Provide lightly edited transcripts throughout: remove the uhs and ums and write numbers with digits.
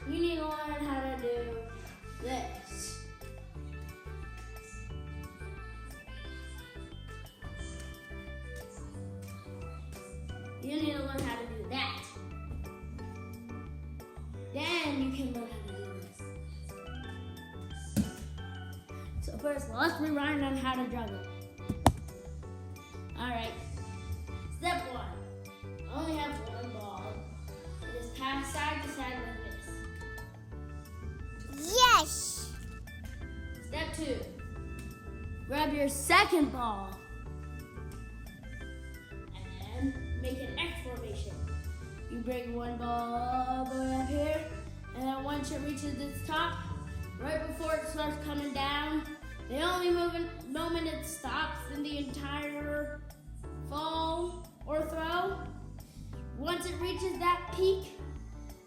you need to learn how to do this. You need to learn how to do that. Then you can learn how to do this. So first, let's rewind on how to juggle. Alright. Step 1. Only have one ball. Just pass side to side like this. Yes! Step 2. Grab your second ball. And make an X formation. You bring one ball all the way up here, and then once it reaches its top, right before it starts coming down, the only moment it stops in the entire fall or throw, once it reaches that peak,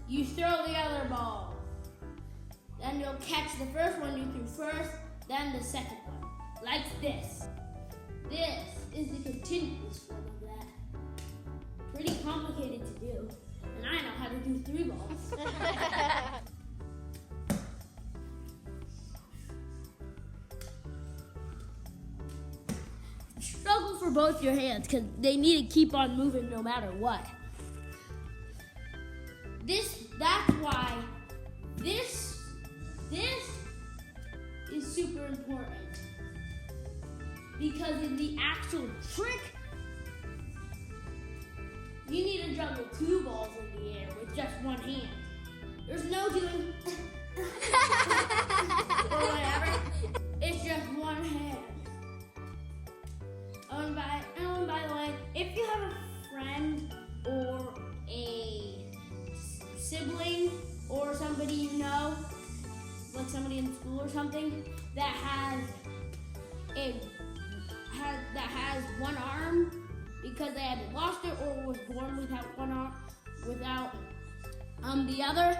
you throw the other ball. Then you'll catch the first one you threw first, then the second one, like this. This is the continuous form of that. Pretty complicated to do, and I know how to do 3 balls. Struggle for both your hands because they need to keep on moving no matter what. That's why this is super important, because in the actual trick, you need to juggle 2 balls in the air with just one hand. There's no doing or whatever. It's just one hand. And by the way, if you have a friend or a sibling or somebody you know, like somebody in school or something, that has one arm because they had lost it or was born without one arm, without the other,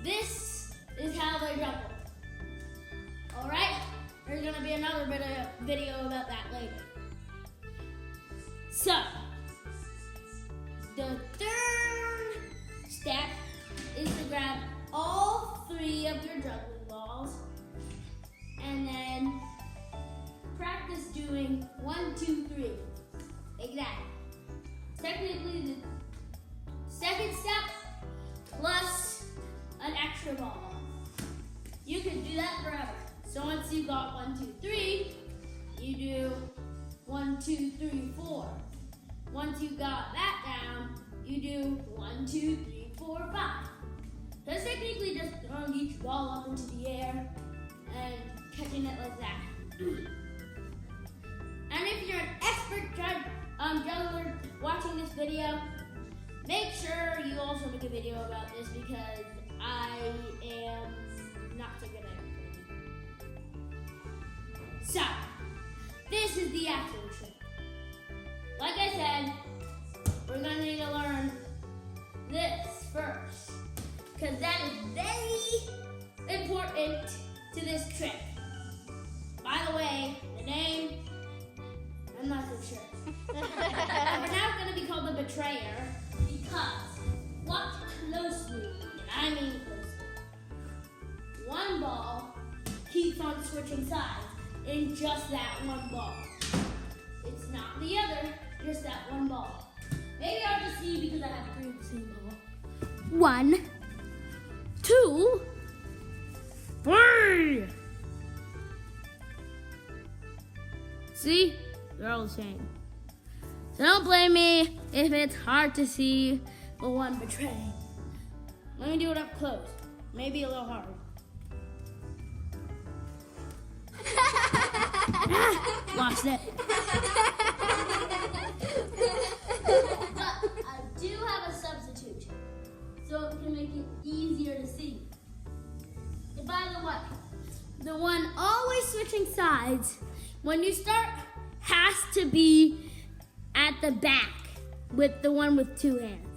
this is how they juggle. All right, there's gonna be another video about that later. So, the third step is to grab all 3 of your juggling balls and then practice doing 1, 2, 3. Exactly. Technically, the second step plus an extra ball. You can do that forever. So once you got 1, 2, 3, you do 1, 2, 3, 4. Once you got that down, you do 1, 2, 3, 4, 5. That's technically just throwing each ball up into the air and catching it like that. And if you're an expert juggler watching this video, make sure you also make a video about this because I am not so good at it. So, this is the actual trick. Like I said, we're going to need to learn this first, because that is very important to this trick. By the way, the name, I'm not so sure. But now it's going to be called the Betrayer, because watch closely, and I mean closely. One ball keeps on switching sides in just that one ball. It's not the other, just that one ball. Maybe I'll just see because I have 3 of the same ball. 1, 2, 3. See? They're all the same. So don't blame me if it's hard to see the one betraying. Let me do it up close. Maybe a little hard. Lost it. But I do have a substitute, so it can make it easier to see. And by the way, the one always switching sides, when you start, has to be at the back with the one with 2 hands.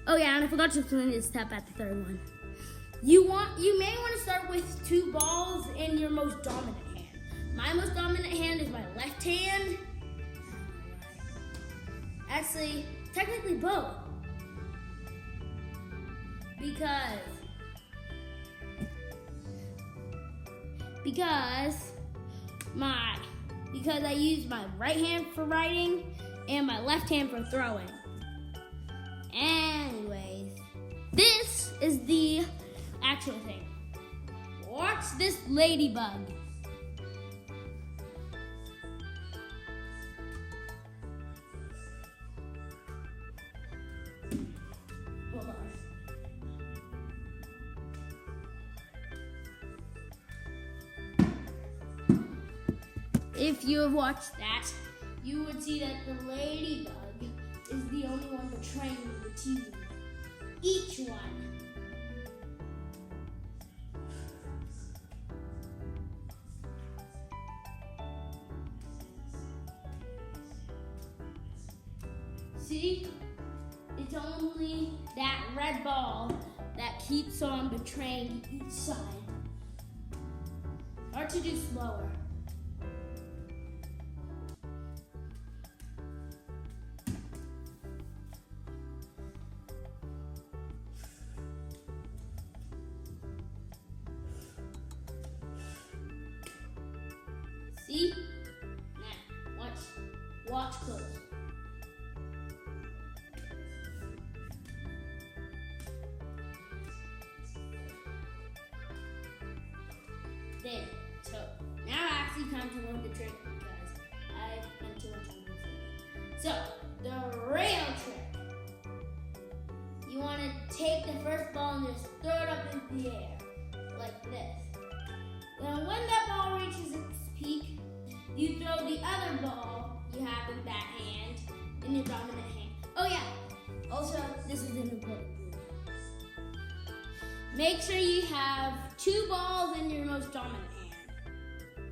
Oh yeah, and I forgot to explain this step at the third one. You may want to start with 2 balls in your most dominant hand. My most dominant hand is my left hand. Actually, technically both. Because because I use my right hand for writing and my left hand for throwing. Anyways, this is the actual thing. Watch this ladybug. Hold on. If you have watched that, you would see that the ladybug is the only one betraying the team. Each one. See? It's only that red ball that keeps on betraying each side. Hard to do slower. See? Now, watch close. There. So now actually time to learn the trick because I've spent too much time on it. So the rail trick. You want to take the first ball and just throw it up in the air like this. Then when that ball reaches its peak, you throw the other ball you have in that hand in your dominant hand. Oh yeah. Also, this is an important rule. Make sure you have 2 balls in your most dominant hand.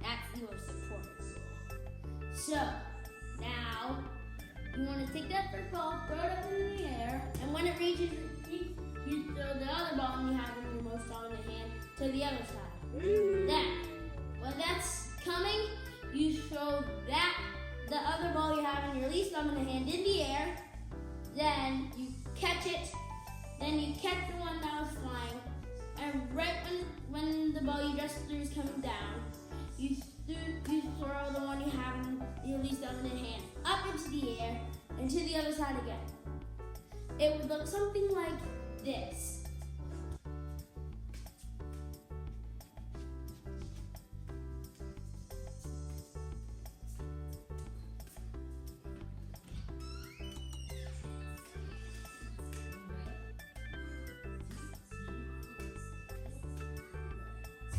That's the most important rule. So, now, you want to take that first ball, throw it up in the air, and when it reaches its peak, you throw the other ball you have in your most dominant hand to the other side. Then, when that's coming, you throw the other ball you have in your least dominant hand in the air, then you catch it, then you catch the one that was flying, and right when the ball you just threw is coming down, you throw the one you have in your least dominant hand up into the air and to the other side again. It would look something like this.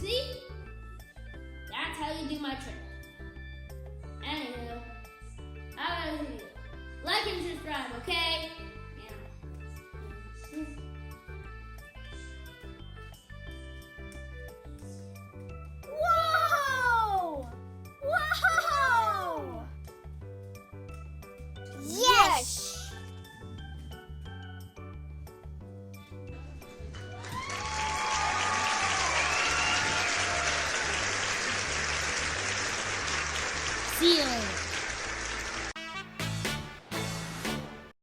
See? That's how you do my trick. Anywho, I gotta see you. Like and subscribe, okay? Yeah. Whoa! Whoa! Yes! See you later.